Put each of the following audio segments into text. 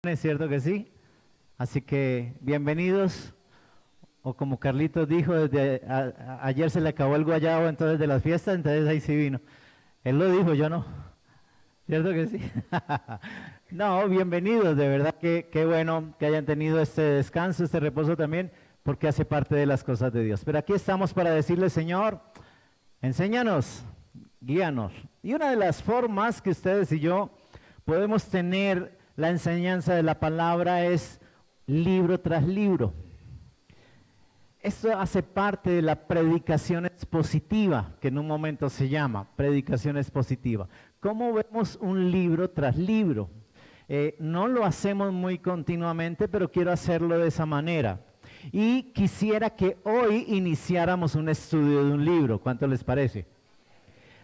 ¿Es cierto que sí? Así que bienvenidos, o como Carlitos dijo, ayer se le acabó el guayabo entonces de las fiestas, entonces ahí sí vino. Él lo dijo, yo no. ¿Cierto que sí? No, bienvenidos, de verdad que qué bueno que hayan tenido este descanso, este reposo también, porque hace parte de las cosas de Dios. Pero aquí estamos para decirle, Señor, enséñanos, guíanos. Y una de las formas que ustedes y yo podemos tener la enseñanza de la palabra es libro tras libro. Esto hace parte de la predicación expositiva, que en un momento se llama predicación expositiva. ¿Cómo vemos un libro tras libro? No lo hacemos muy continuamente, pero quiero hacerlo de esa manera. Y quisiera que hoy iniciáramos un estudio de un libro. ¿Cuánto les parece?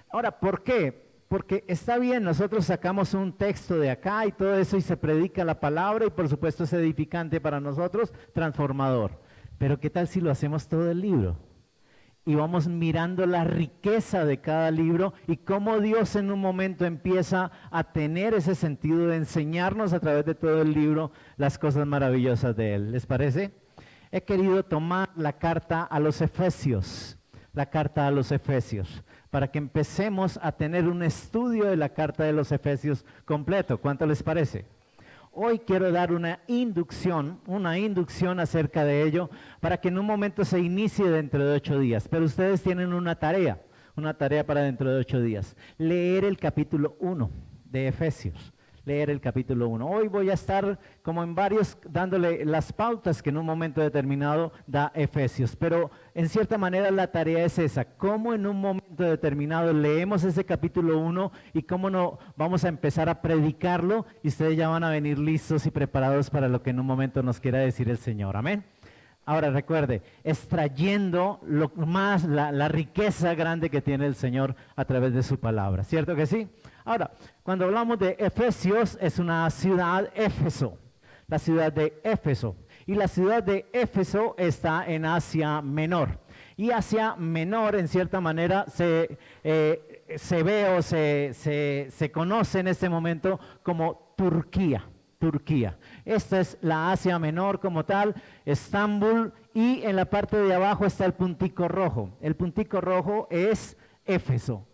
Ahora, ¿por qué? Porque está bien, nosotros sacamos un texto de acá y todo eso y se predica la palabra y por supuesto es edificante para nosotros, transformador. Pero ¿qué tal si lo hacemos todo el libro? Y vamos mirando la riqueza de cada libro y cómo Dios en un momento empieza a tener ese sentido de enseñarnos a través de todo el libro las cosas maravillosas de Él. ¿Les parece? He querido tomar la carta a los Efesios, para que empecemos a tener un estudio de la carta de los Efesios completo. ¿Cuánto les parece? Hoy quiero dar una inducción acerca de ello, para que en un momento se inicie dentro de 8 días. Pero ustedes tienen una tarea para dentro de 8 días. Leer el capítulo 1 de Efesios. Leer el capítulo 1. Hoy voy a estar como en varios dándole las pautas que en un momento determinado da Efesios, pero en cierta manera la tarea es esa, cómo en un momento determinado leemos ese capítulo 1 y cómo no vamos a empezar a predicarlo y ustedes ya van a venir listos y preparados para lo que en un momento nos quiera decir el Señor. Amén. Ahora recuerde, extrayendo la riqueza grande que tiene el Señor a través de su palabra, ¿cierto que sí? Ahora, cuando hablamos de Efesios, es una ciudad, Éfeso, la ciudad de Éfeso. Y la ciudad de Éfeso está en Asia Menor. Y Asia Menor, en cierta manera, se ve o se conoce en este momento como Turquía. Esta es la Asia Menor como tal, Estambul, y en la parte de abajo está el puntico rojo. El puntico rojo es Éfeso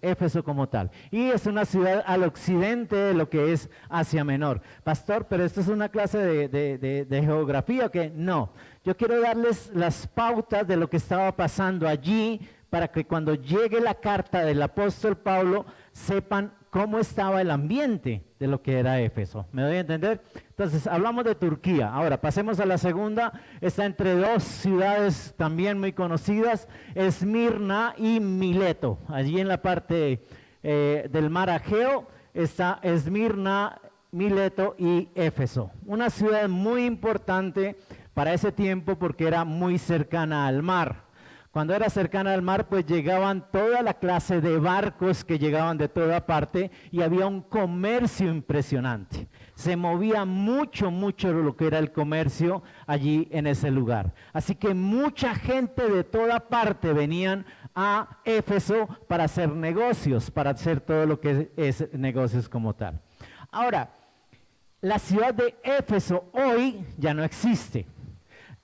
como tal. Y es una ciudad al occidente de lo que es Asia Menor. Pastor, pero esto es una clase de geografía, ¿o qué? No, yo quiero darles las pautas de lo que estaba pasando allí, para que cuando llegue la carta del apóstol Pablo, sepan cómo estaba el ambiente de lo que era Éfeso. ¿Me doy a entender? Entonces, hablamos de Turquía. Ahora, pasemos a la segunda. Está entre dos ciudades también muy conocidas, Esmirna y Mileto. Allí en la parte del mar Egeo está Esmirna, Mileto y Éfeso. Una ciudad muy importante para ese tiempo porque era muy cercana al mar. Cuando era cercana al mar, pues llegaban toda la clase de barcos que llegaban de toda parte y había un comercio impresionante. Se movía mucho lo que era el comercio allí en ese lugar. Así que mucha gente de toda parte venían a Éfeso para hacer negocios, para hacer todo lo que es negocios como tal. Ahora, la ciudad de Éfeso hoy ya no existe.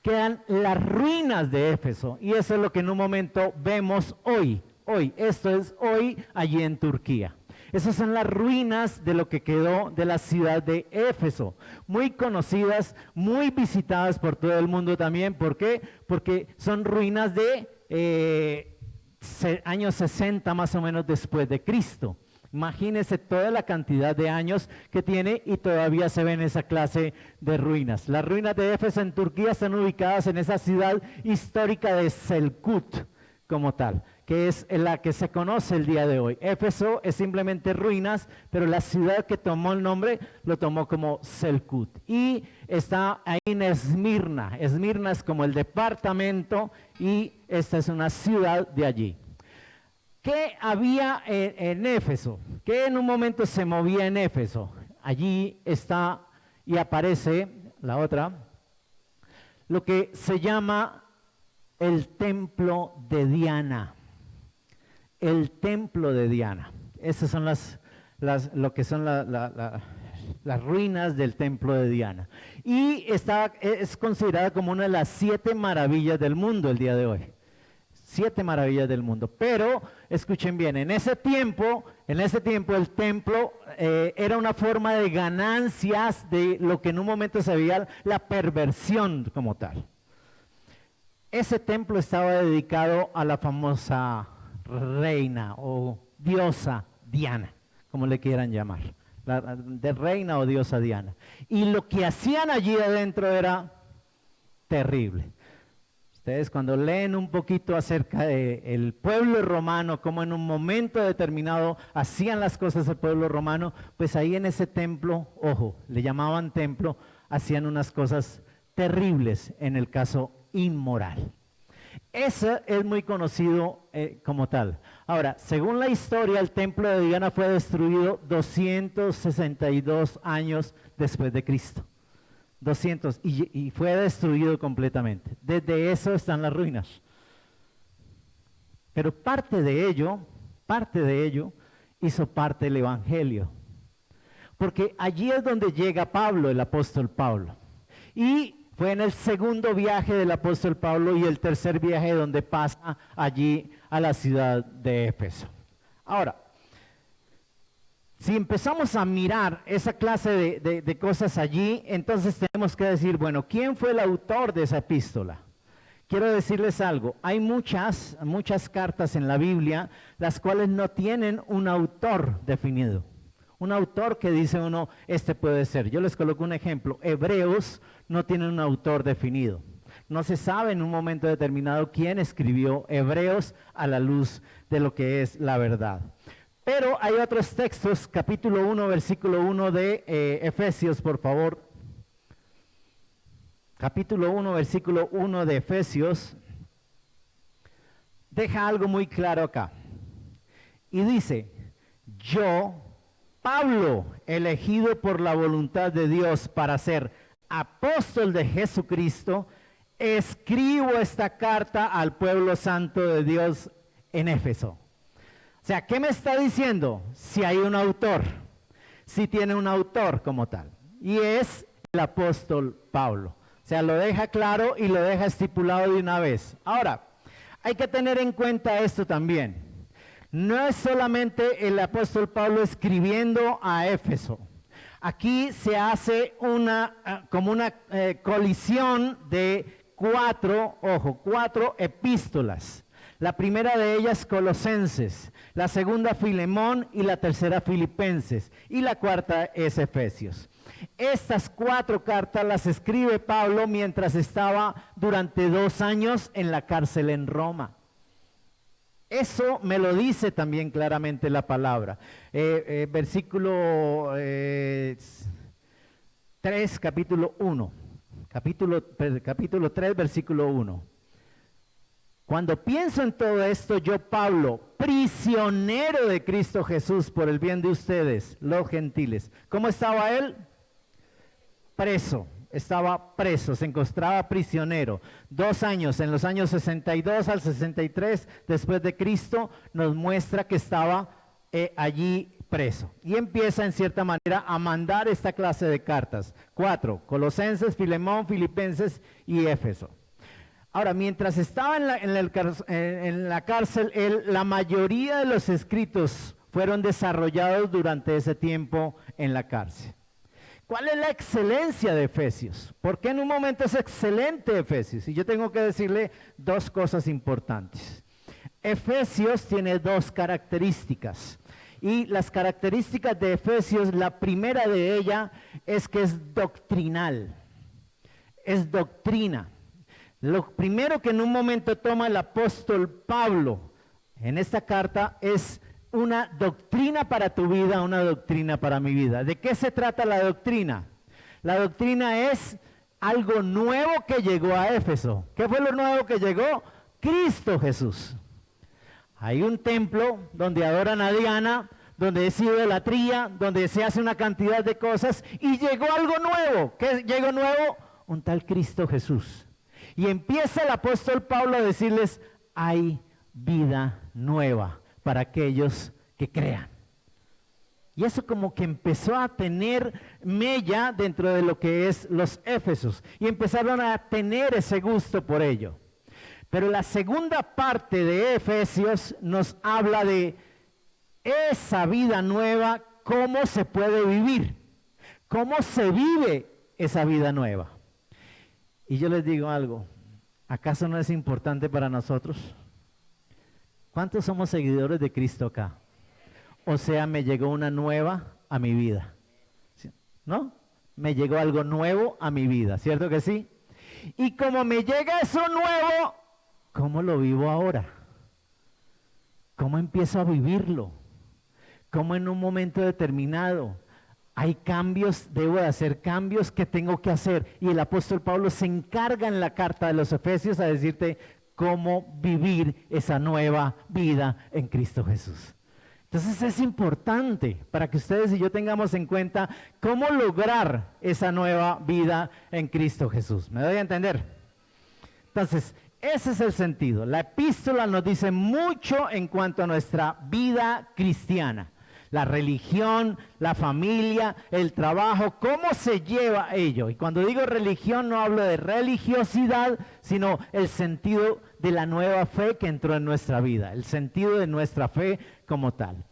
Quedan las ruinas de Éfeso y eso es lo que en un momento vemos hoy, esto es hoy allí en Turquía. Esas son las ruinas de lo que quedó de la ciudad de Éfeso, muy conocidas, muy visitadas por todo el mundo también. ¿Por qué? Porque son ruinas de años 60 más o menos después de Cristo. Imagínense toda la cantidad de años que tiene y todavía se ven esa clase de ruinas. Las ruinas de Éfeso en Turquía están ubicadas en esa ciudad histórica de Selkut como tal, que es la que se conoce el día de hoy. Éfeso es simplemente ruinas, pero la ciudad que tomó el nombre lo tomó como Selkut. Y está ahí en Esmirna. Esmirna es como el departamento y esta es una ciudad de allí. ¿Qué había en Éfeso? ¿Qué en un momento se movía en Éfeso? Allí está y aparece la otra, lo que se llama el templo de Diana. El templo de Diana. Esas son lo que son las ruinas del templo de Diana. Y es considerada como una de las 7 maravillas del mundo el día de hoy. 7 maravillas del mundo. Pero, escuchen bien, en ese tiempo el templo era una forma de ganancias de lo que en un momento se veía la perversión como tal. Ese templo estaba dedicado a la famosa reina o diosa Diana, como le quieran llamar, de reina o diosa Diana. Y lo que hacían allí adentro era terrible. Ustedes cuando leen un poquito acerca del pueblo romano, cómo en un momento determinado hacían las cosas el pueblo romano, pues ahí en ese templo, ojo, le llamaban templo, hacían unas cosas terribles, en el caso inmoral. Ese es muy conocido como tal. Ahora, según la historia, el templo de Diana fue destruido 262 años después de Cristo. 200, y fue destruido completamente. Desde eso están las ruinas. Pero parte de ello hizo parte del Evangelio. Porque allí es donde llega Pablo, el apóstol Pablo. Y fue en el segundo viaje del apóstol Pablo y el tercer viaje donde pasa allí a la ciudad de Éfeso. Ahora, si empezamos a mirar esa clase de cosas allí, entonces tenemos que decir, bueno, ¿quién fue el autor de esa epístola? Quiero decirles algo, hay muchas cartas en la Biblia, las cuales no tienen un autor definido. Un autor que dice uno, este puede ser. Yo les coloco un ejemplo, Hebreos no tiene un autor definido. No se sabe en un momento determinado quién escribió Hebreos a la luz de lo que es la verdad. Pero hay otros textos, capítulo 1, versículo 1 de Efesios, por favor. Capítulo 1, versículo 1 de Efesios, deja algo muy claro acá. Y dice, yo, Pablo, elegido por la voluntad de Dios para ser apóstol de Jesucristo, escribo esta carta al pueblo santo de Dios en Éfeso. O sea, ¿qué me está diciendo? Si hay un autor, si tiene un autor como tal, y es el apóstol Pablo. O sea, lo deja claro y lo deja estipulado de una vez. Ahora, hay que tener en cuenta esto también. No es solamente el apóstol Pablo escribiendo a Éfeso. Aquí se hace como una colisión de 4 epístolas. La primera de ellas, Colosenses, la segunda, Filemón, y la tercera, Filipenses, y la cuarta es Efesios. Estas 4 cartas las escribe Pablo mientras estaba durante 2 años en la cárcel en Roma. Eso me lo dice también claramente la palabra. Versículo 3, capítulo 1. Capítulo 3, versículo 1. Cuando pienso en todo esto, yo, Pablo, prisionero de Cristo Jesús por el bien de ustedes, los gentiles. ¿Cómo estaba él? Preso. Estaba preso, se encontraba prisionero. 2 años, en los años 62 al 63 después de Cristo, nos muestra que estaba allí preso. Y empieza en cierta manera a mandar esta clase de cartas. 4, Colosenses, Filemón, Filipenses y Éfeso. Ahora, mientras estaba en la cárcel, la mayoría de los escritos fueron desarrollados durante ese tiempo en la cárcel. ¿Cuál es la excelencia de Efesios? ¿Por qué en un momento es excelente Efesios? Y yo tengo que decirle 2 cosas importantes. Efesios tiene 2 características. Y las características de Efesios, la primera de ella es que es doctrinal. Es doctrina. Lo primero que en un momento toma el apóstol Pablo en esta carta es una doctrina para tu vida, una doctrina para mi vida. ¿De qué se trata la doctrina? La doctrina es algo nuevo que llegó a Éfeso. ¿Qué fue lo nuevo que llegó? Cristo Jesús. Hay un templo donde adoran a Diana, donde es idolatría, donde se hace una cantidad de cosas y llegó algo nuevo. ¿Qué llegó nuevo? Un tal Cristo Jesús. Y empieza el apóstol Pablo a decirles, hay vida nueva para aquellos que crean. Y eso como que empezó a tener mella dentro de lo que es los Éfesos. Y empezaron a tener ese gusto por ello. Pero la segunda parte de Efesios nos habla de esa vida nueva, cómo se puede vivir, cómo se vive esa vida nueva. Y yo les digo algo, ¿acaso no es importante para nosotros? ¿Cuántos somos seguidores de Cristo acá? O sea, me llegó una nueva a mi vida, ¿no? Me llegó algo nuevo a mi vida, ¿cierto que sí? Y como me llega eso nuevo, ¿cómo lo vivo ahora? ¿Cómo empiezo a vivirlo? ¿Cómo en un momento determinado hay cambios, debo de hacer cambios que tengo que hacer? Y el apóstol Pablo se encarga en la carta de los Efesios a decirte cómo vivir esa nueva vida en Cristo Jesús. Entonces es importante para que ustedes y yo tengamos en cuenta cómo lograr esa nueva vida en Cristo Jesús. ¿Me doy a entender? Entonces, ese es el sentido. La epístola nos dice mucho en cuanto a nuestra vida cristiana. La religión, la familia, el trabajo, cómo se lleva ello. Y cuando digo religión no hablo de religiosidad, sino el sentido de la nueva fe que entró en nuestra vida, el sentido de nuestra fe como tal.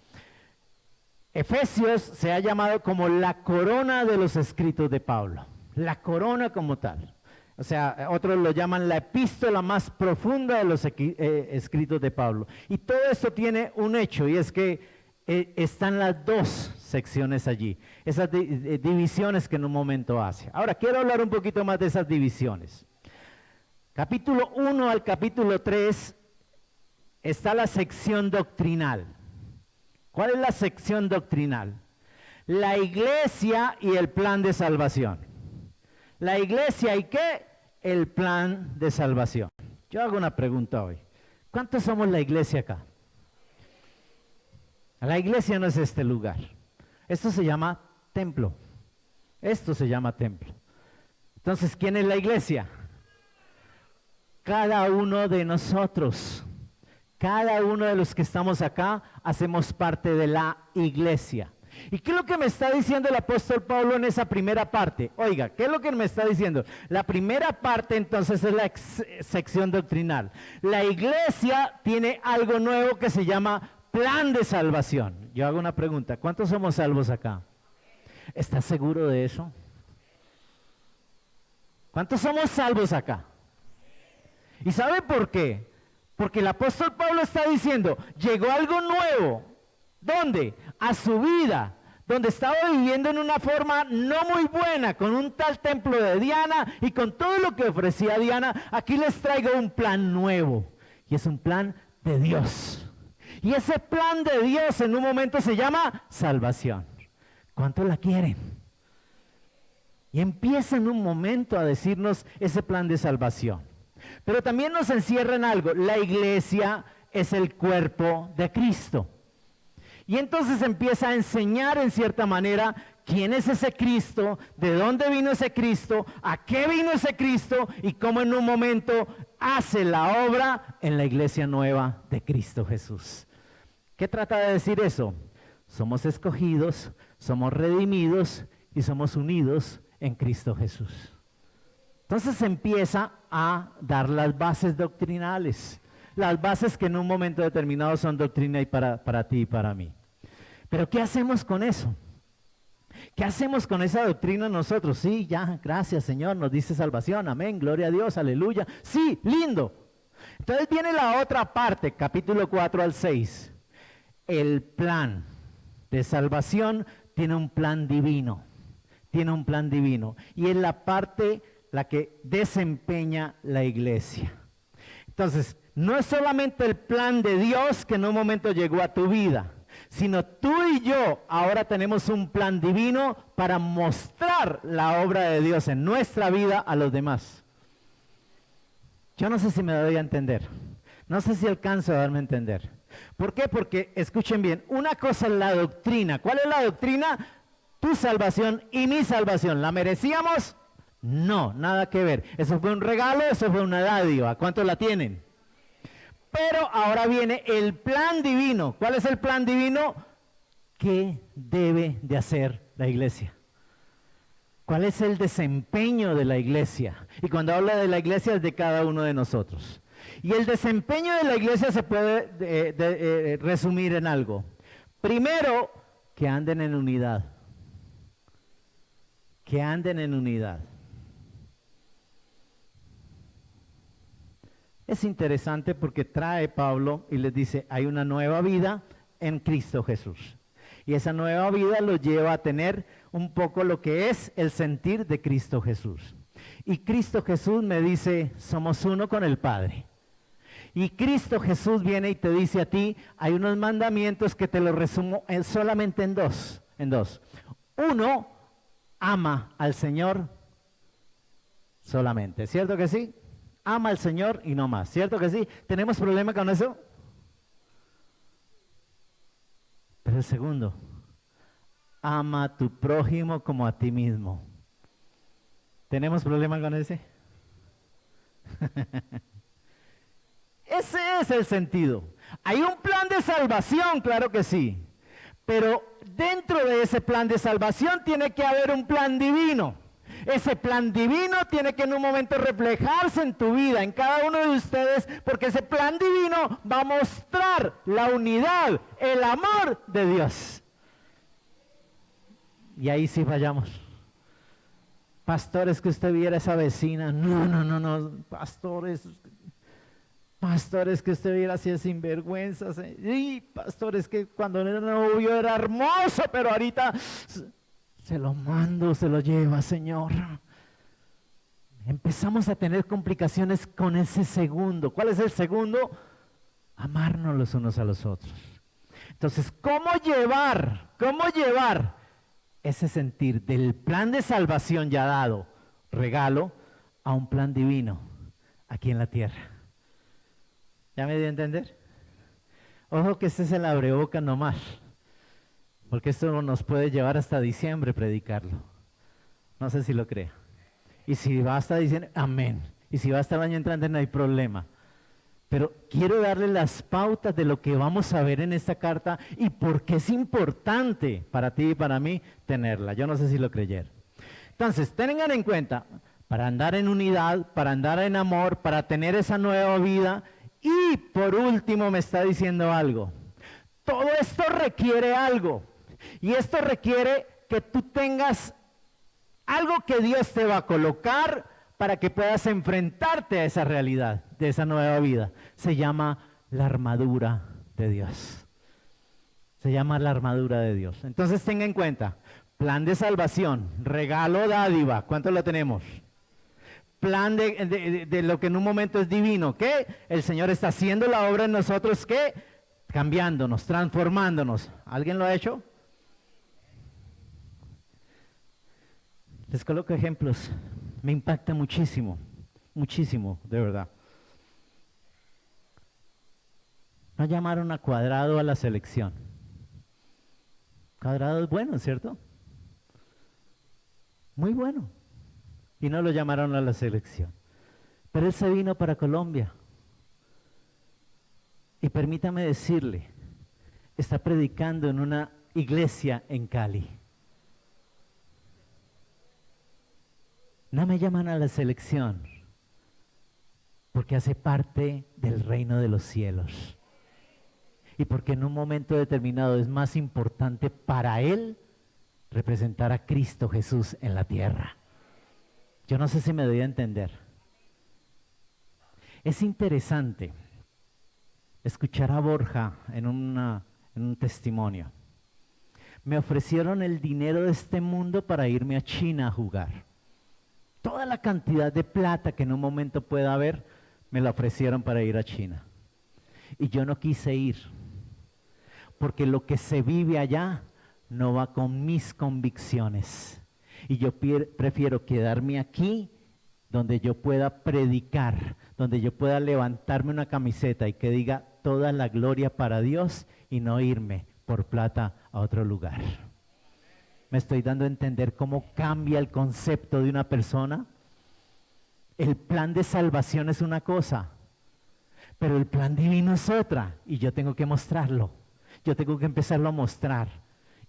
Efesios se ha llamado como la corona de los escritos de Pablo, la corona como tal. O sea, otros lo llaman la epístola más profunda de los escritos de Pablo. Y todo esto tiene un hecho, y es que están las dos secciones allí, esas divisiones que en un momento hace. Ahora, quiero hablar un poquito más de esas divisiones. Capítulo 1 al capítulo 3 está la sección doctrinal. ¿Cuál es la sección doctrinal? La iglesia y el plan de salvación. La iglesia y ¿qué? El plan de salvación. Yo hago una pregunta hoy. ¿Cuántos somos la iglesia acá? La iglesia no es este lugar. Esto se llama templo. Esto se llama templo. Entonces, ¿quién es la iglesia? Cada uno de nosotros. Cada uno de los que estamos acá hacemos parte de la iglesia. ¿Y qué es lo que me está diciendo el apóstol Pablo en esa primera parte? Oiga, ¿qué es lo que me está diciendo? La primera parte entonces es la sección doctrinal. La iglesia tiene algo nuevo que se llama plan de salvación. Yo hago una pregunta, ¿cuántos somos salvos acá? ¿Estás seguro de eso? ¿Cuántos somos salvos acá? ¿Y sabe por qué? Porque el apóstol Pablo está diciendo, llegó algo nuevo. ¿Dónde? A su vida, donde estaba viviendo en una forma no muy buena, con un tal templo de Diana y con todo lo que ofrecía Diana. Aquí les traigo un plan nuevo, y es un plan de Dios. Y ese plan de Dios en un momento se llama salvación. ¿Cuántos la quieren? Y empieza en un momento a decirnos ese plan de salvación. Pero también nos encierra en algo. La iglesia es el cuerpo de Cristo. Y entonces empieza a enseñar en cierta manera quién es ese Cristo, de dónde vino ese Cristo, a qué vino ese Cristo y cómo en un momento hace la obra en la iglesia nueva de Cristo Jesús. ¿Qué trata de decir eso? Somos escogidos, somos redimidos y somos unidos en Cristo Jesús. Entonces empieza a dar las bases doctrinales, las bases que en un momento determinado son doctrina y para ti y para mí. Pero ¿qué hacemos con eso? ¿Qué hacemos con esa doctrina nosotros? Sí, ya, gracias Señor, nos dice salvación, amén, gloria a Dios, aleluya. Sí, lindo. Entonces viene la otra parte, capítulo 4 al 6. El plan de salvación tiene un plan divino, tiene un plan divino. Y es la parte la que desempeña la iglesia. Entonces, no es solamente el plan de Dios que en un momento llegó a tu vida, sino tú y yo ahora tenemos un plan divino para mostrar la obra de Dios en nuestra vida a los demás. Yo no sé si me doy a entender, no sé si alcanzo a darme a entender. ¿Por qué? Porque, escuchen bien, una cosa es la doctrina. ¿Cuál es la doctrina? Tu salvación y mi salvación. ¿La merecíamos? No, nada que ver. Eso fue un regalo, eso fue una dádiva. ¿Cuántos la tienen? Pero ahora viene el plan divino. ¿Cuál es el plan divino? ¿qué debe de hacer la iglesia? ¿Cuál es el desempeño de la iglesia? Y cuando habla de la iglesia es de cada uno de nosotros. Y el desempeño de la iglesia se puede resumir en algo. Primero, que anden en unidad. Que anden en unidad. Es interesante porque trae Pablo y les dice, hay una nueva vida en Cristo Jesús. Y esa nueva vida lo lleva a tener un poco lo que es el sentir de Cristo Jesús. Y Cristo Jesús me dice, somos uno con el Padre. Y Cristo Jesús viene y te dice a ti, hay unos mandamientos que te los resumo solamente en dos. Uno, ama al Señor solamente. ¿Cierto que sí? Ama al Señor y no más. ¿Cierto que sí? ¿Tenemos problema con eso? Pero el segundo, ama a tu prójimo como a ti mismo. ¿Tenemos problema con ese? Ese es el sentido. Hay un plan de salvación, claro que sí. Pero dentro de ese plan de salvación tiene que haber un plan divino. Ese plan divino tiene que en un momento reflejarse en tu vida, en cada uno de ustedes, porque ese plan divino va a mostrar la unidad, el amor de Dios. Y ahí sí fallamos. Pastores, que usted viera esa vecina. No, pastores, que usted viera así de sinvergüenzas. Y pastores, que cuando era novio era hermoso, pero ahorita se lo mando, se lo lleva, Señor. Empezamos a tener complicaciones con ese segundo. ¿Cuál es el segundo? Amarnos los unos a los otros. Entonces, ¿cómo llevar ese sentir del plan de salvación ya dado, regalo, a un plan divino aquí en la tierra? ¿Ya me dio a entender? Ojo que este es el abrebocas nomás, porque esto nos puede llevar hasta diciembre predicarlo. No sé si lo crea. Y si va hasta diciembre, amén. Y si va hasta el año entrante, no hay problema. Pero quiero darle las pautas de lo que vamos a ver en esta carta y por qué es importante para ti y para mí tenerla. Yo no sé si lo creyeron. Entonces, tengan en cuenta, para andar en unidad, para andar en amor, para tener esa nueva vida. Y por último me está diciendo algo. Todo esto requiere algo. Y esto requiere que tú tengas algo que Dios te va a colocar para que puedas enfrentarte a esa realidad, de esa nueva vida. Se llama la armadura de Dios. Se llama la armadura de Dios. Entonces tenga en cuenta, plan de salvación, regalo, dádiva. ¿Cuánto lo tenemos? Plan de lo que en un momento es divino. ¿Qué? El Señor está haciendo la obra en nosotros. ¿Qué? Cambiándonos, transformándonos. ¿Alguien lo ha hecho? Les coloco ejemplos. Me impacta muchísimo, muchísimo, de verdad. No llamaron a Cuadrado a la selección. Cuadrado es bueno, ¿cierto? Muy bueno. Y no lo llamaron a la selección. Pero él se vino para Colombia. Y permítame decirle, está predicando en una iglesia en Cali. No me llaman a la selección porque hace parte del reino de los cielos. Y porque en un momento determinado es más importante para él representar a Cristo Jesús en la tierra. Yo no sé si me doy a entender. Es interesante escuchar a Borja en un testimonio. Me ofrecieron el dinero de este mundo para irme a China a jugar. Toda la cantidad de plata que en un momento pueda haber, me la ofrecieron para ir a China. Y yo no quise ir, porque lo que se vive allá no va con mis convicciones. Y yo prefiero quedarme aquí, donde yo pueda predicar, donde yo pueda levantarme una camiseta y que diga toda la gloria para Dios y no irme por plata a otro lugar. ¿Me estoy dando a entender cómo cambia el concepto de una persona? El plan de salvación es una cosa, pero el plan divino es otra, y yo tengo que mostrarlo. Yo tengo que empezarlo a mostrar.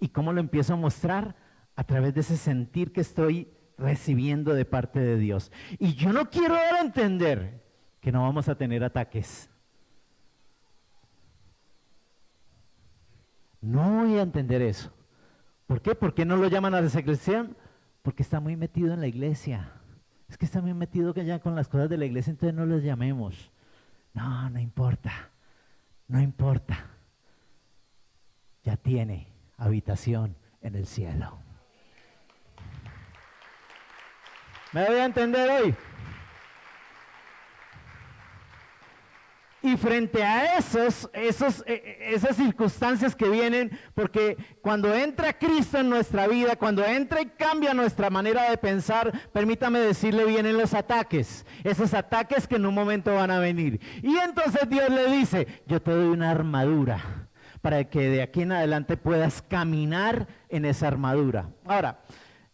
¿Y cómo lo empiezo a mostrar? A través de ese sentir que estoy recibiendo de parte de Dios. Y yo no quiero dar a entender que no vamos a tener ataques. No voy a entender eso. ¿Por qué? ¿Por qué no lo llaman a desagresión? Porque está muy metido en la iglesia. Es que está muy metido que ya con las cosas de la iglesia, entonces no los llamemos. No, no importa. No importa. Ya tiene habitación en el cielo. ¿Me voy a entender hoy? Y frente a esas circunstancias que vienen, porque cuando entra Cristo en nuestra vida, cuando entra y cambia nuestra manera de pensar, permítame decirle, vienen los ataques, esos ataques que en un momento van a venir. Y entonces Dios le dice, yo te doy una armadura, para que de aquí en adelante puedas caminar en esa armadura. Ahora,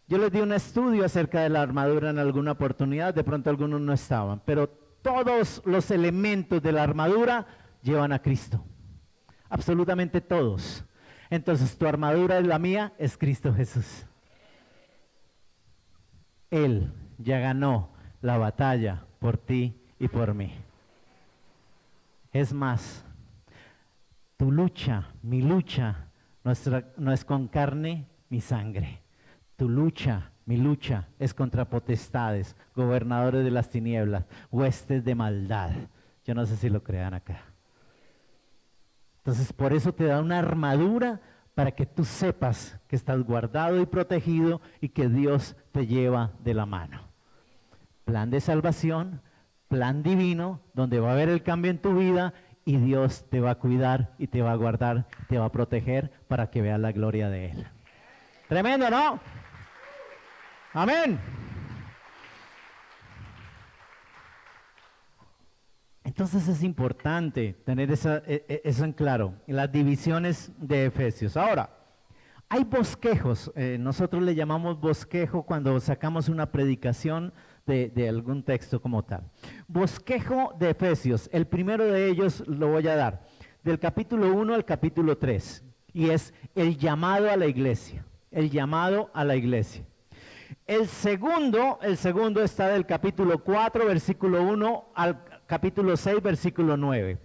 yo les di un estudio acerca de la armadura en alguna oportunidad, de pronto algunos no estaban, pero todos los elementos de la armadura llevan a Cristo, absolutamente todos. Entonces tu armadura y la mía es Cristo Jesús. Él ya ganó la batalla por ti y por mí. Es más, tu lucha, mi lucha, no es con carne ni sangre. Tu lucha, mi lucha es contra potestades, gobernadores de las tinieblas, huestes de maldad. Yo no sé si lo crean acá. Entonces por eso te da una armadura para que tú sepas que estás guardado y protegido y que Dios te lleva de la mano. Plan de salvación, plan divino, donde va a haber el cambio en tu vida y Dios te va a cuidar y te va a guardar, te va a proteger para que veas la gloria de Él. Tremendo, ¿no? Amén. Entonces es importante tener eso en claro, las divisiones de Efesios. Ahora, hay bosquejos, nosotros le llamamos bosquejo cuando sacamos una predicación de algún texto como tal. Bosquejo de Efesios, el primero de ellos lo voy a dar, del capítulo 1 al capítulo 3, y es el llamado a la iglesia, el llamado a la iglesia. El segundo está del capítulo 4, versículo 1 al capítulo 6, versículo 9.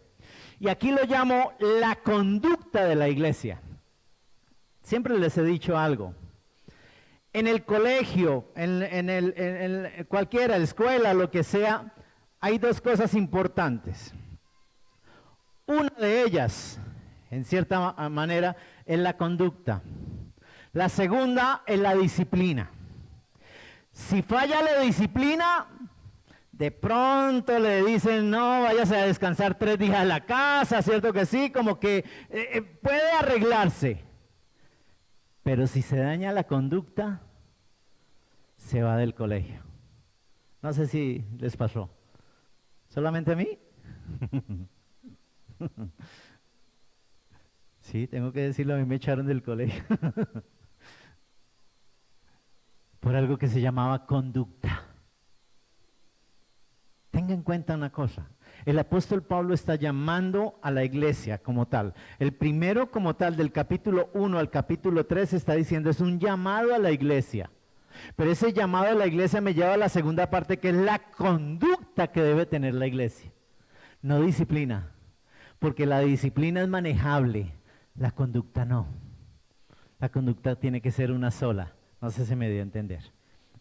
Y aquí lo llamo la conducta de la iglesia. Siempre les he dicho algo. En el colegio, en cualquiera, escuela, lo que sea, hay dos cosas importantes. Una de ellas, en cierta manera, es la conducta. La segunda es la disciplina. Si falla la disciplina, de pronto le dicen, no, váyase a descansar 3 días a la casa, ¿cierto que sí? Como que puede arreglarse. Pero si se daña la conducta, se va del colegio. No sé si les pasó. ¿Solamente a mí? Sí, tengo que decirlo, a mí me echaron del colegio. Por algo que se llamaba conducta. Tenga en cuenta una cosa, el apóstol Pablo está llamando a la iglesia como tal. El primero como tal, del capítulo 1 al capítulo 3, está diciendo, es un llamado a la iglesia. Pero ese llamado a la iglesia me lleva a la segunda parte, que es la conducta que debe tener la iglesia. No disciplina, porque la disciplina es manejable, la conducta no. La conducta tiene que ser una sola. No sé si me dio a entender.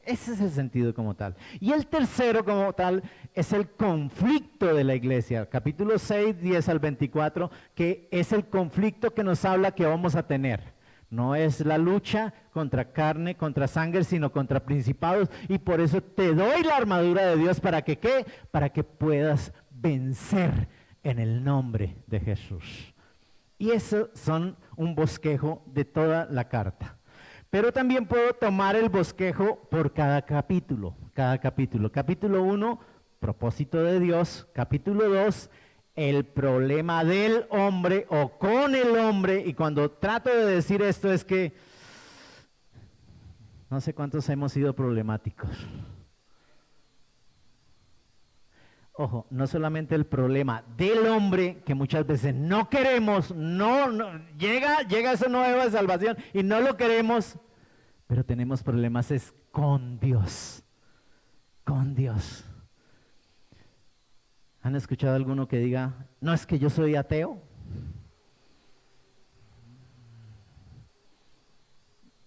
Ese es el sentido como tal. Y el tercero como tal es el conflicto de la iglesia. Capítulo 6, 10 al 24, que es el conflicto que nos habla que vamos a tener. No es la lucha contra carne, contra sangre, sino contra principados. Y por eso te doy la armadura de Dios. ¿Para que qué? Para que puedas vencer en el nombre de Jesús. Y eso son un bosquejo de toda la carta. Pero también puedo tomar el bosquejo por cada capítulo. Capítulo 1, propósito de Dios. Capítulo 2, el problema del hombre o con el hombre. Y cuando trato de decir esto es que no sé cuántos hemos sido problemáticos. Ojo, no solamente el problema del hombre, que muchas veces no queremos, llega esa nueva salvación y no lo queremos, pero tenemos problemas es con Dios, con Dios. ¿Han escuchado alguno que diga, no es que yo soy ateo?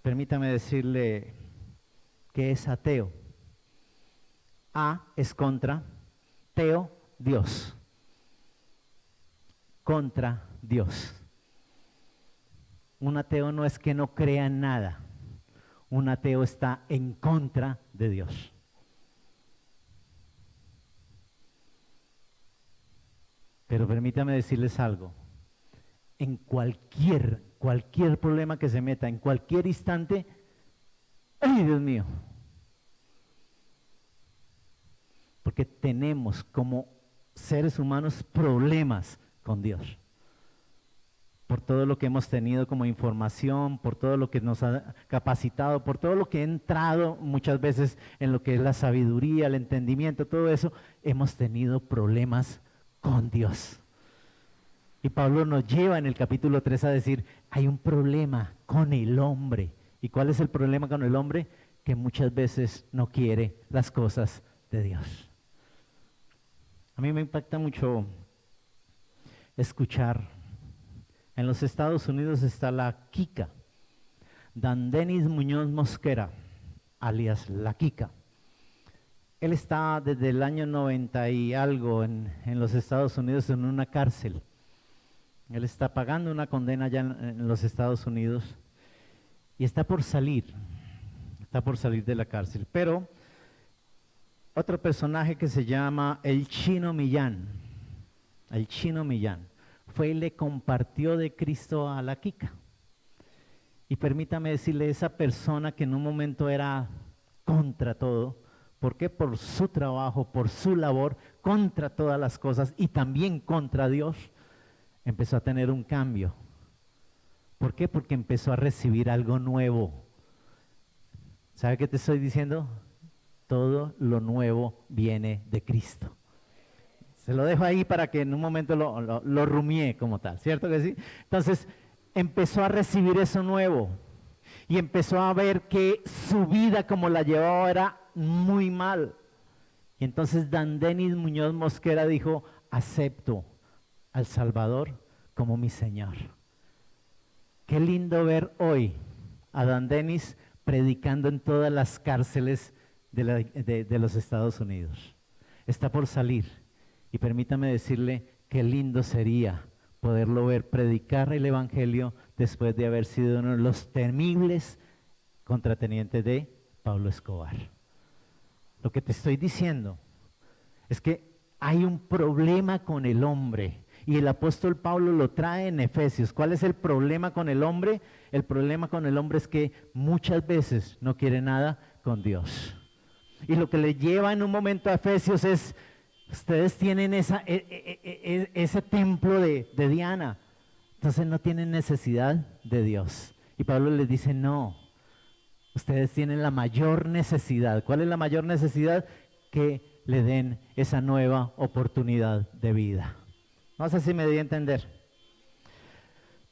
Permítame decirle que es ateo. A es contra, teo, Dios. Contra Dios. Un ateo no es que no crea en nada. Un ateo está en contra de Dios. Pero permítame decirles algo. En cualquier problema que se meta, en cualquier instante, ¡ay, Dios mío! Porque tenemos como seres humanos problemas con Dios. Por todo lo que hemos tenido como información, por todo lo que nos ha capacitado, por todo lo que ha entrado muchas veces en lo que es la sabiduría, el entendimiento, todo eso, hemos tenido problemas con Dios. Y Pablo nos lleva en el capítulo 3 a decir, hay un problema con el hombre. ¿Y cuál es el problema con el hombre? Que muchas veces no quiere las cosas de Dios. A mí me impacta mucho escuchar. En los Estados Unidos está la Kika, Dan Denis Muñoz Mosquera, alias la Kika. Él está desde el año 90 y algo en los Estados Unidos en una cárcel. Él está pagando una condena allá en los Estados Unidos y está por salir de la cárcel. Pero otro personaje que se llama el Chino Millán, fue y le compartió de Cristo a la Kika. Y permítame decirle, esa persona que en un momento era contra todo, ¿por qué? Por su trabajo, por su labor, contra todas las cosas y también contra Dios, empezó a tener un cambio. ¿Por qué? Porque empezó a recibir algo nuevo. ¿Sabe qué te estoy diciendo? Todo lo nuevo viene de Cristo. Se lo dejo ahí para que en un momento lo rumié como tal, ¿cierto que sí? Entonces, empezó a recibir eso nuevo y empezó a ver que su vida como la llevaba era muy mal. Y entonces Dan Denis Muñoz Mosquera dijo, acepto al Salvador como mi Señor. Qué lindo ver hoy a Dan Denis predicando en todas las cárceles de los Estados Unidos. Está por salir y permítame decirle qué lindo sería poderlo ver predicar el Evangelio después de haber sido uno de los temibles contratenientes de Pablo Escobar. Lo que te estoy diciendo es que hay un problema con el hombre. Y el apóstol Pablo lo trae en Efesios. ¿Cuál es el problema con el hombre? El problema con el hombre es que muchas veces no quiere nada con Dios. Y lo que le lleva en un momento a Efesios es, ustedes tienen ese templo de Diana, entonces no tienen necesidad de Dios. Y Pablo les dice, no, ustedes tienen la mayor necesidad. ¿Cuál es la mayor necesidad? Que le den esa nueva oportunidad de vida. No sé si me di a entender.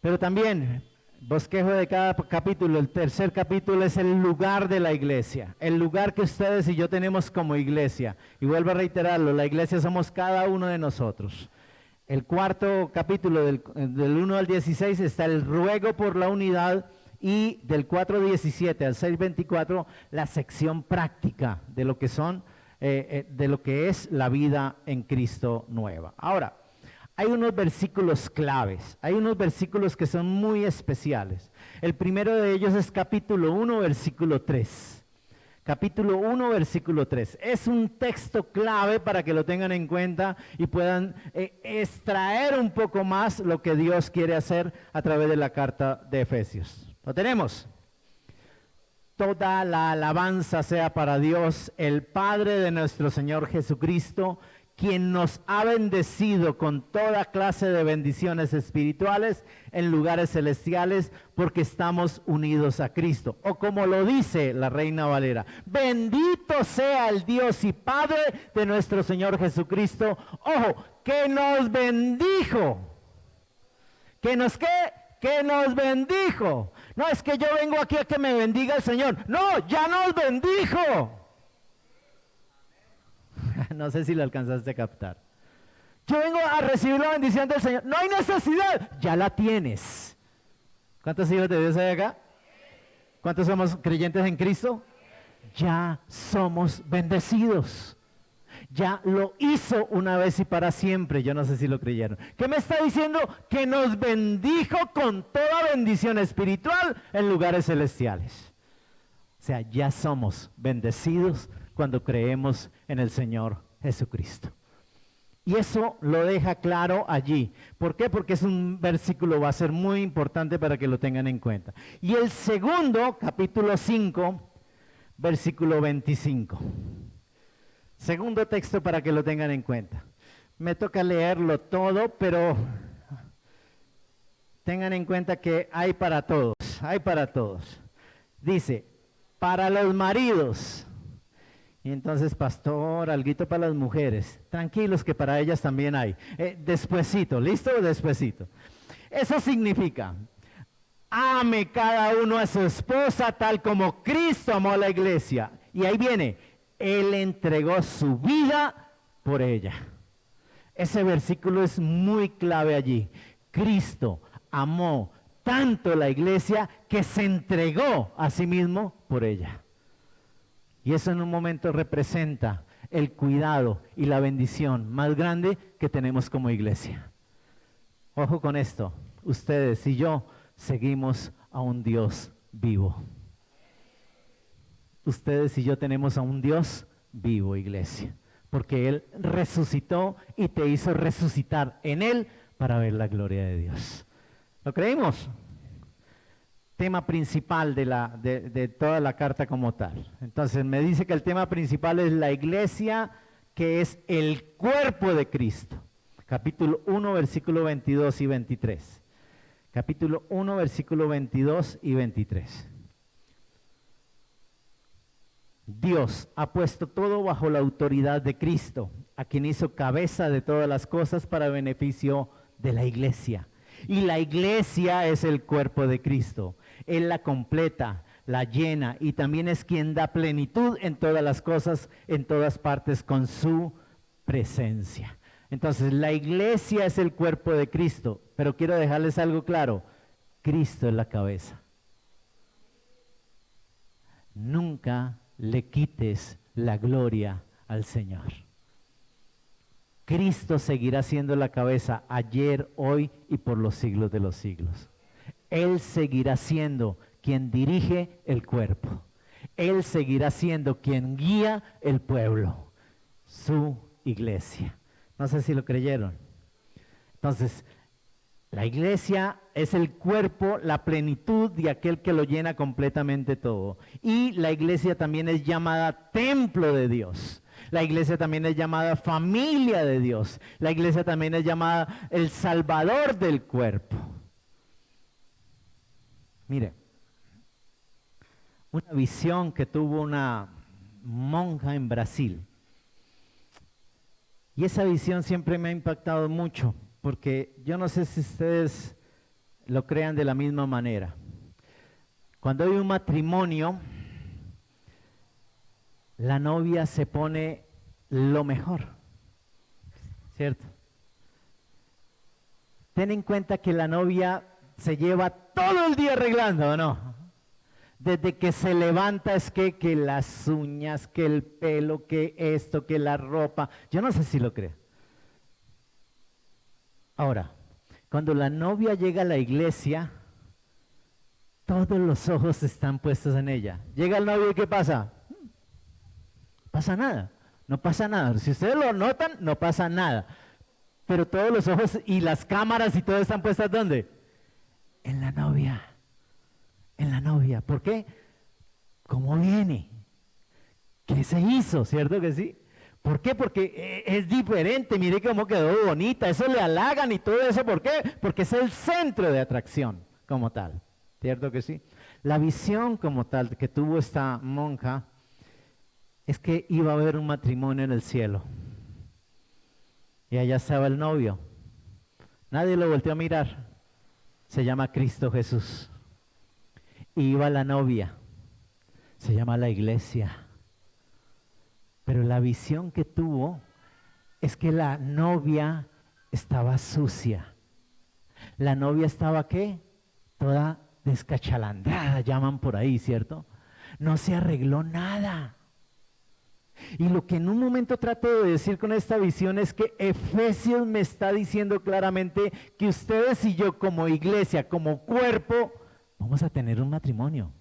Pero también, bosquejo de cada capítulo, el tercer capítulo es el lugar de la iglesia. El lugar que ustedes y yo tenemos como iglesia. Y vuelvo a reiterarlo, la iglesia somos cada uno de nosotros. El cuarto capítulo, del 1 al 16, está el ruego por la unidad. Y del 4:17 al 6:24, la sección práctica de lo que son, de lo que es la vida en Cristo nueva. Ahora, hay unos versículos claves, hay unos versículos que son muy especiales. El primero de ellos es capítulo 1, versículo 3. Capítulo 1, versículo 3. Es un texto clave para que lo tengan en cuenta y puedan extraer un poco más lo que Dios quiere hacer a través de la carta de Efesios. ¿Lo tenemos? Toda la alabanza sea para Dios, el Padre de nuestro Señor Jesucristo, quien nos ha bendecido con toda clase de bendiciones espirituales en lugares celestiales porque estamos unidos a Cristo. O como lo dice la Reina Valera, bendito sea el Dios y Padre de nuestro Señor Jesucristo. Ojo, que nos bendijo. ¿Que nos qué? Que nos bendijo. No es que yo vengo aquí a que me bendiga el Señor. No, ya nos bendijo. No sé si lo alcanzaste a captar. Yo vengo a recibir la bendición del Señor. No hay necesidad, ya la tienes. ¿Cuántos hijos de Dios hay acá? ¿Cuántos somos creyentes en Cristo? Ya somos bendecidos. Ya lo hizo una vez y para siempre. Yo no sé si lo creyeron. ¿Qué me está diciendo? Que nos bendijo con toda bendición espiritual en lugares celestiales. O sea, ya somos bendecidos cuando creemos en el Señor Jesucristo. Y eso lo deja claro allí. ¿Por qué? Porque es un versículo, va a ser muy importante para que lo tengan en cuenta. Y el segundo, capítulo 5, versículo 25. Segundo texto para que lo tengan en cuenta. Me toca leerlo todo, pero tengan en cuenta que hay para todos, hay para todos. Dice, para los maridos. Y entonces, pastor, alguito para las mujeres. Tranquilos que para ellas también hay. Despuesito, ¿listo? Despuesito. Eso significa, ame cada uno a su esposa tal como Cristo amó a la iglesia. Y ahí viene, Él entregó su vida por ella. Ese versículo es muy clave allí. Cristo amó tanto la iglesia que se entregó a sí mismo por ella. Y eso en un momento representa el cuidado y la bendición más grande que tenemos como iglesia. Ojo con esto, ustedes y yo seguimos a un Dios vivo. Ustedes y yo tenemos a un Dios vivo, iglesia, porque Él resucitó y te hizo resucitar en Él para ver la gloria de Dios. ¿Lo creímos? Tema principal de toda la carta como tal. Entonces me dice que el tema principal es la iglesia, que es el cuerpo de Cristo. Capítulo 1, versículo 22 y 23. Capítulo 1, versículo 22 y 23. Dios ha puesto todo bajo la autoridad de Cristo, a quien hizo cabeza de todas las cosas para beneficio de la iglesia. Y la iglesia es el cuerpo de Cristo. Él la completa, la llena y también es quien da plenitud en todas las cosas, en todas partes con su presencia. Entonces la iglesia es el cuerpo de Cristo, pero quiero dejarles algo claro, Cristo es la cabeza. Nunca le quites la gloria al Señor. Cristo seguirá siendo la cabeza ayer, hoy y por los siglos de los siglos. Él seguirá siendo quien dirige el cuerpo. Él seguirá siendo quien guía el pueblo, su iglesia. No sé si lo creyeron. Entonces, la iglesia es el cuerpo, la plenitud de aquel que lo llena completamente todo. Y la iglesia también es llamada templo de Dios. La iglesia también es llamada familia de Dios. La iglesia también es llamada el salvador del cuerpo. Mire, una visión que tuvo una monja en Brasil. Y esa visión siempre me ha impactado mucho, porque yo no sé si ustedes lo crean de la misma manera. Cuando hay un matrimonio, la novia se pone lo mejor, ¿cierto? Ten en cuenta que la novia se lleva todo el día arreglando, ¿o no? Desde que se levanta es que las uñas, que el pelo, que esto, que la ropa. Yo no sé si lo cree. Ahora, cuando la novia llega a la iglesia, todos los ojos están puestos en ella. Llega el novio y ¿qué pasa? Pasa nada, no pasa nada. Si ustedes lo notan, no pasa nada. Pero todos los ojos y las cámaras y todo están puestas ¿dónde? En la novia. En la novia. ¿Por qué? ¿Cómo viene? ¿Qué se hizo? ¿Cierto que sí? ¿Por qué? Porque es diferente, mire cómo quedó bonita, eso le halagan y todo eso, ¿por qué? Porque es el centro de atracción como tal, ¿cierto que sí? La visión como tal que tuvo esta monja es que iba a haber un matrimonio en el cielo y allá estaba el novio, nadie lo volteó a mirar, se llama Cristo Jesús, y iba la novia, se llama la iglesia. Pero la visión que tuvo es que la novia estaba sucia. La novia estaba ¿qué? Toda descachalandrada, llaman por ahí, ¿cierto? No se arregló nada. Y lo que en un momento trato de decir con esta visión es que Efesios me está diciendo claramente que ustedes y yo como iglesia, como cuerpo, vamos a tener un matrimonio.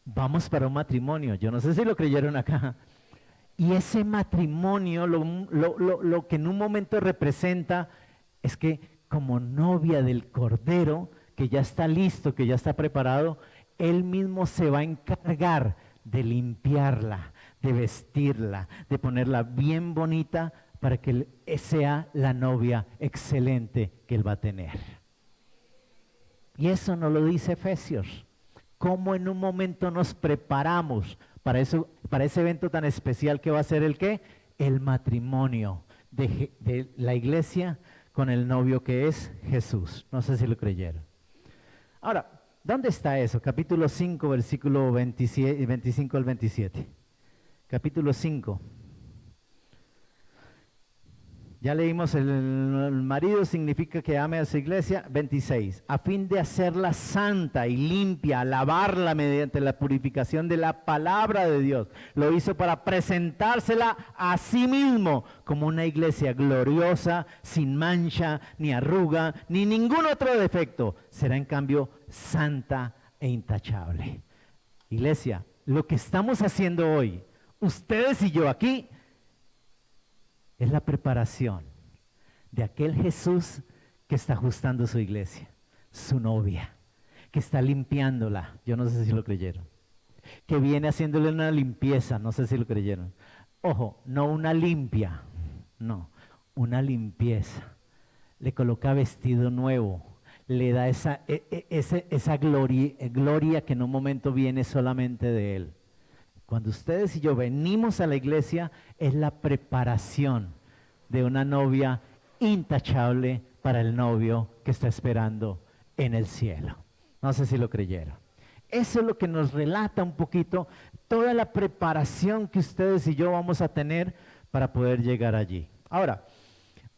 Vamos para un matrimonio. Yo no sé si lo creyeron acá. Y ese matrimonio, lo que en un momento representa es que como novia del Cordero, que ya está listo, que ya está preparado, Él mismo se va a encargar de limpiarla, de vestirla, de ponerla bien bonita para que sea la novia excelente que Él va a tener. Y eso nos lo dice Efesios. Cómo en un momento nos preparamos para eso, para ese evento tan especial que va a ser el ¿qué? El matrimonio de la iglesia con el novio que es Jesús. No sé si lo creyeron. Ahora, ¿dónde está eso? Capítulo 5, versículo 25 al 27. Capítulo 5. Ya leímos, el marido significa que ame a su iglesia. 26, a fin de hacerla santa y limpia, lavarla mediante la purificación de la palabra de Dios. Lo hizo para presentársela a sí mismo como una iglesia gloriosa, sin mancha, ni arruga, ni ningún otro defecto. Será en cambio santa e intachable. Iglesia, lo que estamos haciendo hoy, ustedes y yo aquí, es la preparación de aquel Jesús que está ajustando su iglesia, su novia, que está limpiándola. Yo no sé si lo creyeron. Que viene haciéndole una limpieza, no sé si lo creyeron. Ojo, no una limpia, no, una limpieza. Le coloca vestido nuevo, le da esa gloria que en un momento viene solamente de Él. Cuando ustedes y yo venimos a la iglesia, es la preparación de una novia intachable para el novio que está esperando en el cielo. No sé si lo creyeron. Eso es lo que nos relata un poquito toda la preparación que ustedes y yo vamos a tener para poder llegar allí. Ahora,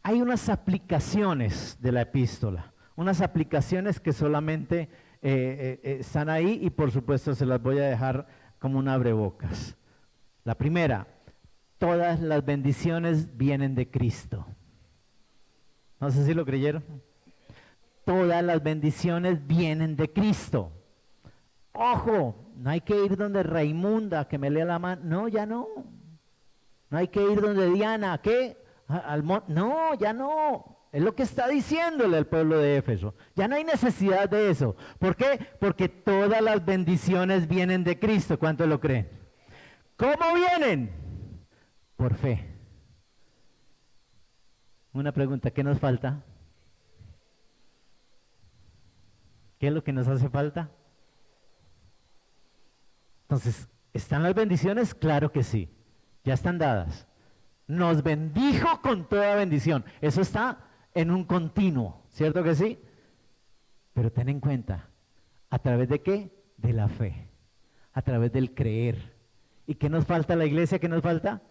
hay unas aplicaciones de la epístola, unas aplicaciones que solamente están ahí y por supuesto se las voy a dejar como un abrebocas. La primera, todas las bendiciones vienen de Cristo. No sé si lo creyeron. Todas las bendiciones vienen de Cristo. Ojo, no hay que ir donde Raimunda que me lea la mano. No, ya no. No hay que ir donde Diana, ¿qué? No, ya no. Es lo que está diciéndole al pueblo de Éfeso. Ya no hay necesidad de eso. ¿Por qué? Porque todas las bendiciones vienen de Cristo. ¿Cuántos lo creen? ¿Cómo vienen? Por fe. Una pregunta, ¿qué nos falta? ¿Qué es lo que nos hace falta? Entonces, ¿están las bendiciones? Claro que sí. Ya están dadas. Nos bendijo con toda bendición. Eso está en un continuo, ¿cierto que sí? Pero ten en cuenta, ¿a través de qué? De la fe, a través del creer. ¿Y qué nos falta a la iglesia? ¿Qué nos falta?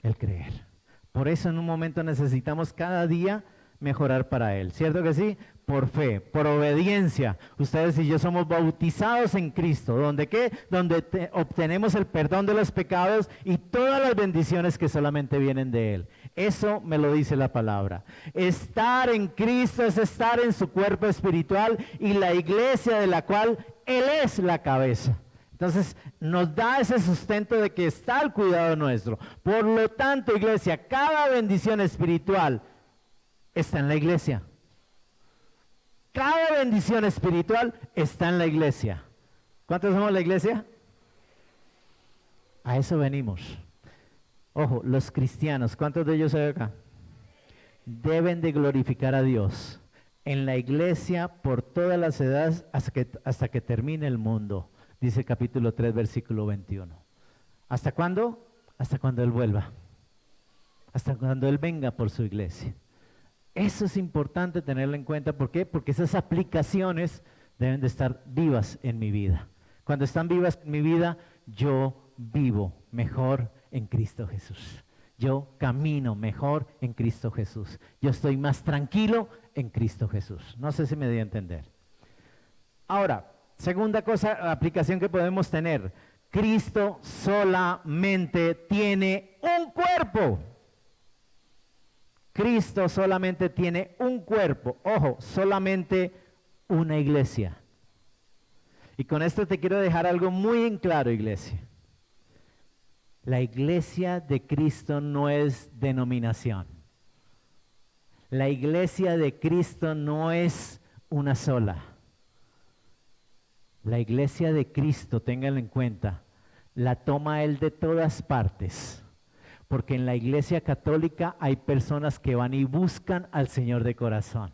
El creer. Por eso en un momento necesitamos cada día mejorar para Él, ¿cierto que sí? Por fe, por obediencia. Ustedes y yo somos bautizados en Cristo, ¿donde qué? Donde obtenemos el perdón de los pecados y todas las bendiciones que solamente vienen de Él. Eso me lo dice la palabra. Estar en Cristo es estar en su cuerpo espiritual y la iglesia de la cual Él es la cabeza. Entonces nos da ese sustento de que está al cuidado nuestro. Por lo tanto, iglesia, cada bendición espiritual está en la iglesia. Cada bendición espiritual está en la iglesia. ¿Cuántos somos la iglesia? A eso venimos. Ojo, los cristianos, ¿cuántos de ellos hay acá? Deben de glorificar a Dios en la iglesia por todas las edades hasta que termine el mundo, dice capítulo 3, versículo 21. ¿Hasta cuándo? Hasta cuando Él vuelva, hasta cuando Él venga por su iglesia. Eso es importante tenerlo en cuenta. ¿Por qué? Porque esas aplicaciones deben de estar vivas en mi vida. Cuando están vivas en mi vida, yo vivo mejor en Cristo Jesús. Yo camino mejor en Cristo Jesús. Yo estoy más tranquilo en Cristo Jesús. No sé si me di a entender. Ahora, segunda cosa, aplicación que podemos tener. Cristo solamente tiene un cuerpo. Cristo solamente tiene un cuerpo. Ojo, solamente una iglesia. Y con esto te quiero dejar algo muy en claro, iglesia. La iglesia de Cristo no es denominación. La iglesia de Cristo no es una sola. La iglesia de Cristo, ténganlo en cuenta, la toma Él de todas partes. Porque en la iglesia católica hay personas que van y buscan al Señor de corazón.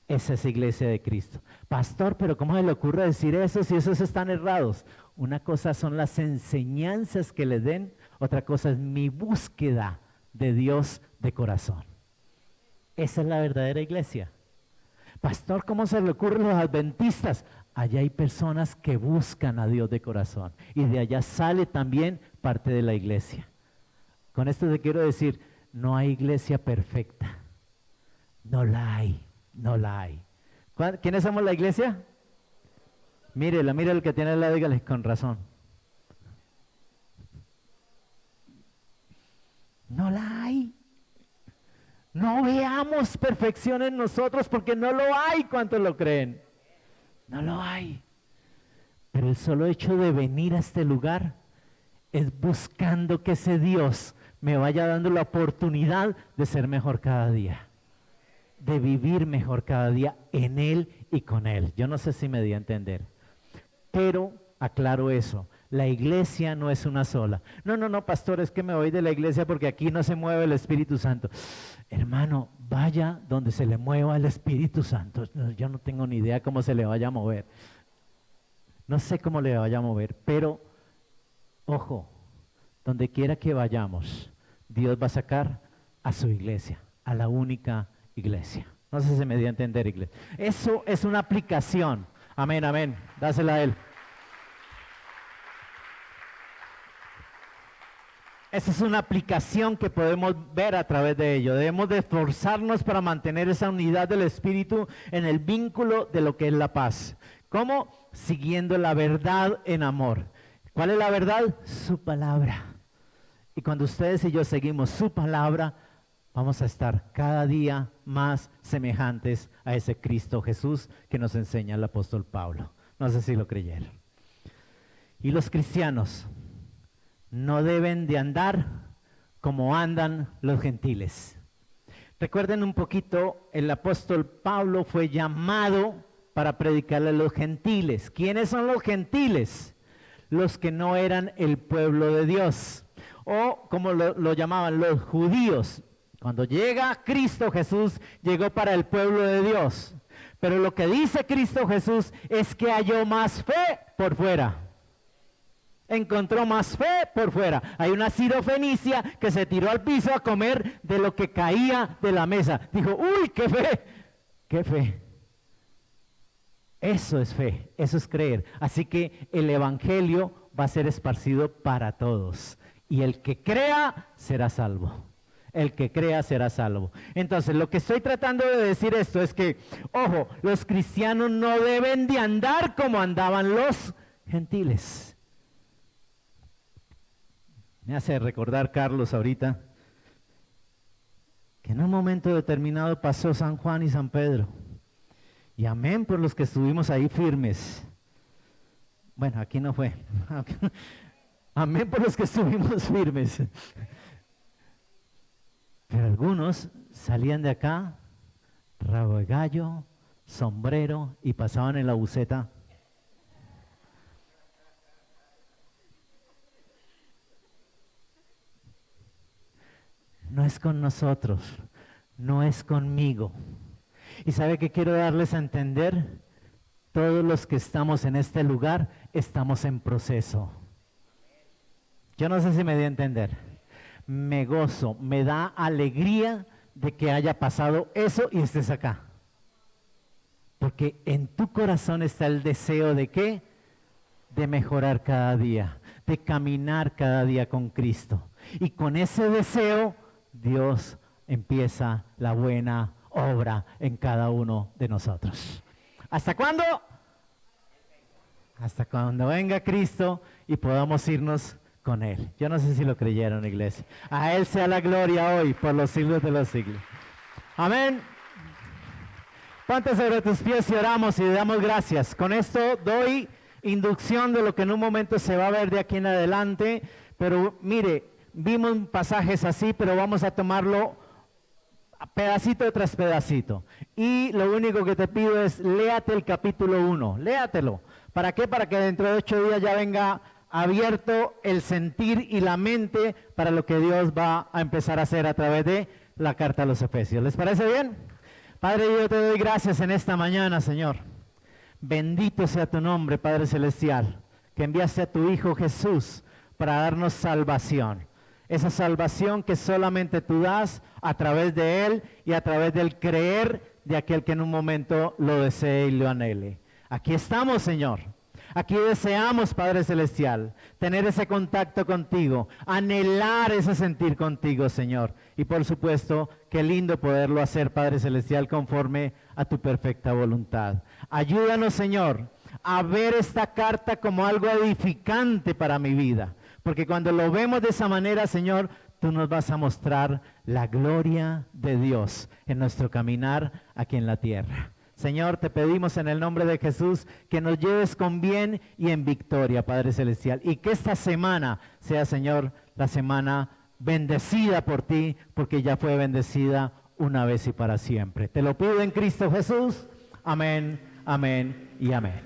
Esa es iglesia de Cristo. Pastor, pero ¿cómo se le ocurre decir eso si esos están errados? Una cosa son las enseñanzas que le den, otra cosa es mi búsqueda de Dios de corazón. Esa es la verdadera iglesia. Pastor, ¿cómo se le ocurre a los adventistas? Allá hay personas que buscan a Dios de corazón y de allá sale también parte de la iglesia. Con esto te quiero decir, no hay iglesia perfecta. No la hay, no la hay. ¿Quiénes somos la iglesia? Mírela, mire el que tiene al lado, dígale, con razón. No la hay. No veamos perfección en nosotros porque no lo hay. ¿Cuántos lo creen? No lo hay. Pero el solo hecho de venir a este lugar es buscando que ese Dios me vaya dando la oportunidad de ser mejor cada día, de vivir mejor cada día en Él y con Él. Yo no sé si me di a entender, pero aclaro eso, la iglesia no es una sola. No, pastor, es que me voy de la iglesia porque aquí no se mueve el Espíritu Santo. Hermano, vaya donde se le mueva el Espíritu Santo. Yo no tengo ni idea cómo se le vaya a mover. No sé cómo le vaya a mover, pero ojo, donde quiera que vayamos, Dios va a sacar a su iglesia, a la única iglesia. No sé si se me dio a entender, iglesia. Eso es una aplicación. Amén, amén. Dásela a Él. Esa es una aplicación que podemos ver a través de ello. Debemos de esforzarnos para mantener esa unidad del Espíritu en el vínculo de lo que es la paz. ¿Cómo? Siguiendo la verdad en amor. ¿Cuál es la verdad? Su palabra. Y cuando ustedes y yo seguimos su palabra, vamos a estar cada día más semejantes a ese Cristo Jesús que nos enseña el apóstol Pablo. No sé si lo creyeron. Y los cristianos no deben de andar como andan los gentiles. Recuerden un poquito, el apóstol Pablo fue llamado para predicarle a los gentiles. ¿Quiénes son los gentiles? Los que no eran el pueblo de Dios. O como lo llamaban los judíos. Cuando llega Cristo Jesús, llegó para el pueblo de Dios. Pero lo que dice Cristo Jesús es que halló más fe por fuera. Encontró más fe por fuera. Hay una sirofenicia que se tiró al piso a comer de lo que caía de la mesa. Dijo, uy, qué fe, qué fe. Eso es fe, eso es creer. Así que el evangelio va a ser esparcido para todos. Y el que crea será salvo. El que crea será salvo. Entonces, lo que estoy tratando de decir esto es que, ojo, los cristianos no deben de andar como andaban los gentiles. Me hace recordar, Carlos, ahorita, que en un momento determinado pasó San Juan y San Pedro. Y amén por los que estuvimos ahí firmes. Bueno, aquí no fue. Amén por los que estuvimos firmes. Pero algunos salían de acá, rabo de gallo, sombrero, y pasaban en la buceta. no es con nosotros, no es conmigo. ¿Y sabe qué quiero darles a entender? Todos los que estamos en este lugar estamos en proceso. Yo no sé si me di a entender. Me gozo, me da alegría de que haya pasado eso y estés acá. Porque en tu corazón está el deseo de ¿qué? De mejorar cada día, de caminar cada día con Cristo. Y con ese deseo, Dios empieza la buena obra en cada uno de nosotros. ¿Hasta cuándo? Hasta cuando venga Cristo y podamos irnos con Él. Yo no sé si lo creyeron, iglesia. A Él sea la gloria hoy, por los siglos de los siglos. Amén. Ponte sobre tus pies y oramos y le damos gracias. Con esto doy inducción de lo que en un momento se va a ver de aquí en adelante. Pero mire, vimos pasajes así, pero vamos a tomarlo pedacito tras pedacito. Y lo único que te pido es, léate el capítulo 1, léatelo. ¿Para qué? Para que dentro de 8 días ya venga abierto el sentir y la mente para lo que Dios va a empezar a hacer a través de la carta a los Efesios. ¿Les parece bien? Padre, yo te doy gracias en esta mañana, Señor. Bendito sea tu nombre, Padre Celestial, que enviaste a tu Hijo Jesús para darnos salvación. Esa salvación que solamente tú das a través de Él y a través del creer de aquel que en un momento lo desee y lo anhele. Aquí estamos, Señor. Aquí deseamos, Padre Celestial, tener ese contacto contigo, anhelar ese sentir contigo, Señor. Y por supuesto, qué lindo poderlo hacer, Padre Celestial, conforme a tu perfecta voluntad. Ayúdanos, Señor, a ver esta carta como algo edificante para mi vida. Porque cuando lo vemos de esa manera, Señor, tú nos vas a mostrar la gloria de Dios en nuestro caminar aquí en la tierra. Señor, te pedimos en el nombre de Jesús que nos lleves con bien y en victoria, Padre Celestial. Y que esta semana sea, Señor, la semana bendecida por ti, porque ya fue bendecida una vez y para siempre. Te lo pido en Cristo Jesús. Amén, amén y amén.